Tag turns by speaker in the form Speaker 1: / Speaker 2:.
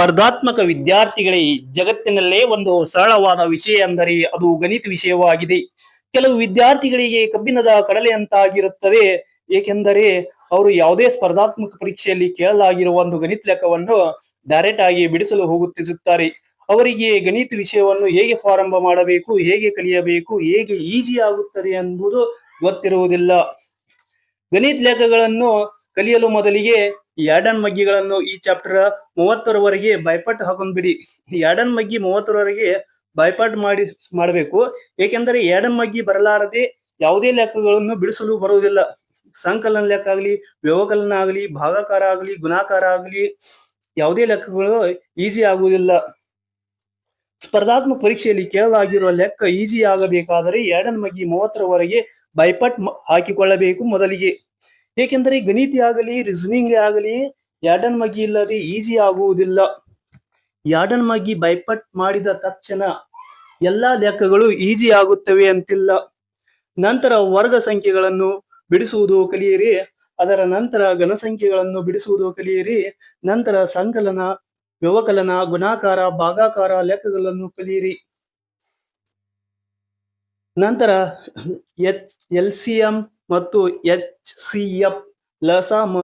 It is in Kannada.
Speaker 1: ಸ್ಪರ್ಧಾತ್ಮಕ ವಿದ್ಯಾರ್ಥಿಗಳೇ, ಜಗತ್ತಿನಲ್ಲೇ ಒಂದು ಸರಳವಾದ ವಿಷಯ ಅಂದರೆ ಅದು ಗಣಿತ ವಿಷಯವಾಗಿದೆ. ಕೆಲವು ವಿದ್ಯಾರ್ಥಿಗಳಿಗೆ ಕಬ್ಬಿಣದ ಕಡಲೆ ಅಂತಾಗಿರುತ್ತದೆ. ಏಕೆಂದರೆ ಅವರು ಯಾವುದೇ ಸ್ಪರ್ಧಾತ್ಮಕ ಪರೀಕ್ಷೆಯಲ್ಲಿ ಕೇಳಲಾಗಿರುವ ಒಂದು ಗಣಿತ ಲೆಕ್ಕವನ್ನು ಡೈರೆಕ್ಟ್ ಆಗಿ ಬಿಡಿಸಲು ಹೋಗುತ್ತಿರುತ್ತಾರೆ. ಅವರಿಗೆ ಗಣಿತ ವಿಷಯವನ್ನು ಹೇಗೆ ಪ್ರಾರಂಭ ಮಾಡಬೇಕು, ಹೇಗೆ ಕಲಿಯಬೇಕು, ಹೇಗೆ ಈಜಿ ಆಗುತ್ತದೆ ಎಂಬುದು ಗೊತ್ತಿರುವುದಿಲ್ಲ. ಗಣಿತ ಲೆಕ್ಕಗಳನ್ನು ಕಲಿಯಲು ಮೊದಲಿಗೆ ಯಾರ್ಡನ್ ಮಗ್ಗಿಗಳನ್ನು ಈ ಚಾಪ್ಟರ್ 30ರವರೆಗೆ ಬೈಪಾಟ್ ಹಾಕೊಂಡ್ಬಿಡಿ. ಯಾರ್ಡನ್ ಮಗ್ಗಿ 30ರವರೆಗೆ ಬೈಪಾಟ್ ಮಾಡಬೇಕು. ಏಕೆಂದರೆ ಯಾರ್ಡನ್ ಮಗ್ಗಿ ಬರಲಾರದೆ ಯಾವುದೇ ಲೆಕ್ಕಗಳನ್ನು ಬಿಡಿಸಲು ಬರುವುದಿಲ್ಲ. ಸಂಕಲನ ಲೆಕ್ಕ ಆಗಲಿ, ವ್ಯವಕಲನ ಆಗಲಿ, ಭಾಗಾಕಾರ ಆಗಲಿ, ಗುಣಾಕಾರ ಆಗಲಿ, ಯಾವುದೇ ಲೆಕ್ಕಗಳು ಈಸಿ ಆಗುವುದಿಲ್ಲ. ಸ್ಪರ್ಧಾತ್ಮಕ ಪರೀಕ್ಷೆಯಲ್ಲಿ ಕೇಳಲಾಗಿರುವ ಲೆಕ್ಕ ಈಸಿ ಆಗಬೇಕಾದರೆ ಯಾರ್ಡನ್ ಮಗ್ಗಿ 30ರವರೆಗೆ ಬೈಪಾಟ್ ಹಾಕಿಕೊಳ್ಳಬೇಕು ಮೊದಲಿಗೆ. ಏಕೆಂದರೆ ಗಣಿತ ಆಗಲಿ, ರೀಸನಿಂಗ್ ಆಗಲಿ ಯಾರ್ಡನ್ ಮಗ್ಗಿ ಇಲ್ಲದೆ ಈಸಿ ಆಗುವುದಿಲ್ಲ. ಯಾರ್ಡನ್ ಮಗ್ಗಿ ಬೈಪಾಟ್ ಮಾಡಿದ ತಕ್ಷಣ ಎಲ್ಲಾ ಲೆಕ್ಕಗಳು ಈಸಿ ಆಗುತ್ತವೆ ಅಂತಿಲ್ಲ. ನಂತರ ವರ್ಗ ಸಂಖ್ಯೆಗಳನ್ನು ಬಿಡಿಸುವುದು ಕಲಿಯಿರಿ. ಅದರ ನಂತರ ಘನ ಸಂಖ್ಯೆಗಳನ್ನು ಬಿಡಿಸುವುದು ಕಲಿಯಿರಿ. ನಂತರ ಸಂಕಲನ, ವ್ಯವಕಲನ, ಗುಣಾಕಾರ, ಭಾಗಾಕಾರ ಲೆಕ್ಕಗಳನ್ನು ಕಲಿಯಿರಿ. ನಂತರ LCM ಮತ್ತು HCF ಲಸ